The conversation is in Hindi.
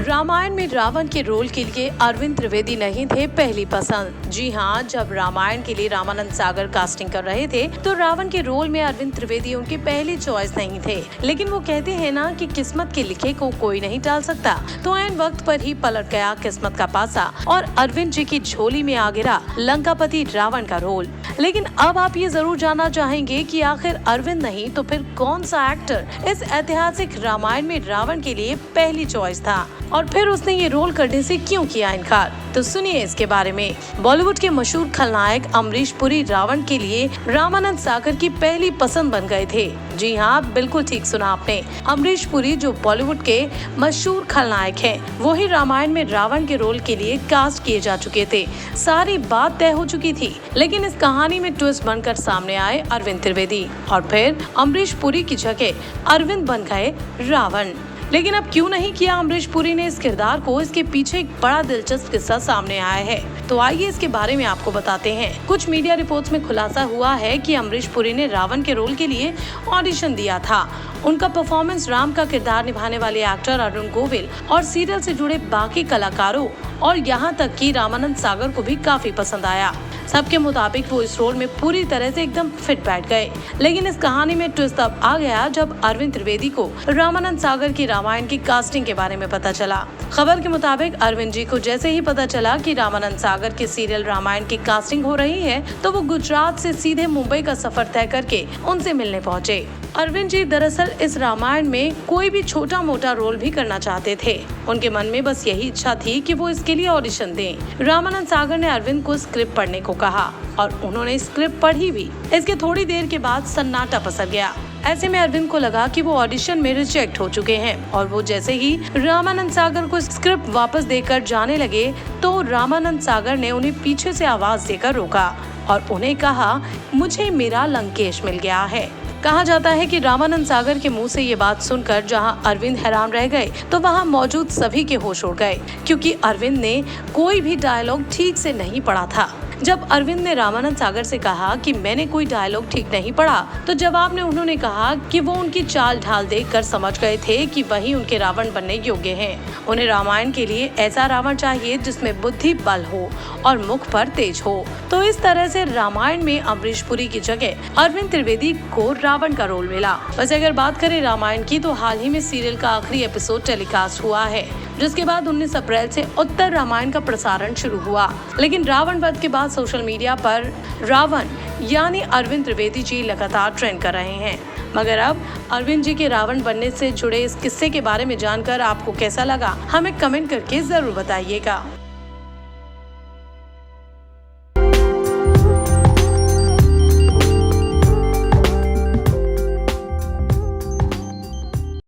रामायण में रावण के रोल के लिए अरविंद त्रिवेदी नहीं थे पहली पसंद। जी हाँ, जब रामायण के लिए रामानंद सागर कास्टिंग कर रहे थे तो रावण के रोल में अरविंद त्रिवेदी उनकी पहली चॉइस नहीं थे। लेकिन वो कहते हैं ना कि किस्मत के लिखे को कोई नहीं टाल सकता, तो ऐन वक्त पर ही पलट गया किस्मत का पासा और अरविंद जी की झोली में आ गिरा लंकापति रावण का रोल। लेकिन अब आप ये जरूर जानना चाहेंगे कि आखिर अरविंद नहीं तो फिर कौन सा एक्टर इस ऐतिहासिक रामायण में रावण के लिए पहली चॉइस था और फिर उसने ये रोल करने से क्यों किया इनकार। तो सुनिए इसके बारे में। बॉलीवुड के मशहूर खलनायक अमरीश पुरी रावण के लिए रामानंद सागर की पहली पसंद बन गए थे। जी हाँ, बिल्कुल ठीक सुना आपने। अमरीश पुरी जो बॉलीवुड के मशहूर खलनायक हैं, वो ही रामायण में रावण के रोल के लिए कास्ट किए जा चुके थे। सारी बात तय हो चुकी थी, लेकिन इस कहानी में ट्विस्ट बनकर सामने आए अरविंद त्रिवेदी और फिर अमरीश पुरी की जगह अरविंद बन गए रावण। लेकिन अब क्यों नहीं किया अमरीश पुरी ने इस किरदार को, इसके पीछे एक बड़ा दिलचस्प किस्सा सामने आया है। तो आइए इसके बारे में आपको बताते हैं। कुछ मीडिया रिपोर्ट्स में खुलासा हुआ है कि अमरीश पुरी ने रावण के रोल के लिए ऑडिशन दिया था। उनका परफॉर्मेंस राम का किरदार निभाने वाले एक्टर अरुण गोविल और सीरियल से जुड़े बाकी कलाकारों और यहाँ तक कि रामानंद सागर को भी काफी पसंद आया। सबके मुताबिक वो इस रोल में पूरी तरह से एकदम फिट बैठ गए। लेकिन इस कहानी में ट्विस्ट तब आ गया जब अरविंद त्रिवेदी को रामानंद सागर की रामायण की कास्टिंग के बारे में पता चला। खबर के मुताबिक अरविंद जी को जैसे ही पता चला कि रामानंद सागर के सीरियल रामायण की कास्टिंग हो रही है, तो वो गुजरात से सीधे मुंबई का सफर तय करके उनसे मिलने पहुंचे। अरविंद जी दरअसल इस रामायण में कोई भी छोटा मोटा रोल भी करना चाहते थे। उनके मन में बस यही इच्छा थी कि वो इसके लिए ऑडिशन दें। रामानंद सागर ने अरविंद को स्क्रिप्ट पढ़ने को कहा और उन्होंने स्क्रिप्ट पढ़ी भी। इसके थोड़ी देर के बाद सन्नाटा पसर गया। ऐसे में अरविंद को लगा कि वो ऑडिशन में रिजेक्ट हो चुके हैं और वो जैसे ही रामानंद सागर को स्क्रिप्ट वापस देकर जाने लगे तो रामानंद सागर ने उन्हें पीछे से आवाज देकर रोका और उन्हें कहा, मुझे मेरा लंकेश मिल गया है। कहा जाता है कि रामानंद सागर के मुंह से ये बात सुनकर जहां अरविंद हैरान रह गए तो वहां मौजूद सभी के होश उड़ गए, क्योंकि अरविंद ने कोई भी डायलॉग ठीक से नहीं पढ़ा था। जब अरविंद ने रामानंद सागर से कहा कि मैंने कोई डायलॉग ठीक नहीं पढ़ा, तो जवाब में उन्होंने कहा कि वो उनकी चाल ढाल देखकर समझ गए थे कि वही उनके रावण बनने योग्य हैं। उन्हें रामायण के लिए ऐसा रावण चाहिए जिसमें बुद्धि बल हो और मुख पर तेज हो। तो इस तरह से रामायण में अमरीश पुरी की जगह अरविंद त्रिवेदी को रावण का रोल मिला। वैसे अगर बात करें रामायण की, तो हाल ही में सीरियल का आखिरी एपिसोड टेलीकास्ट हुआ है, जिसके बाद 19 अप्रैल से उत्तर रामायण का प्रसारण शुरू हुआ। लेकिन रावण वध के बाद सोशल मीडिया पर रावण यानी अरविंद त्रिवेदी जी लगातार ट्रेंड कर रहे हैं। मगर अब अरविंद जी के रावण बनने से जुड़े इस किस्से के बारे में जानकर आपको कैसा लगा, हमें कमेंट करके जरूर बताइएगा।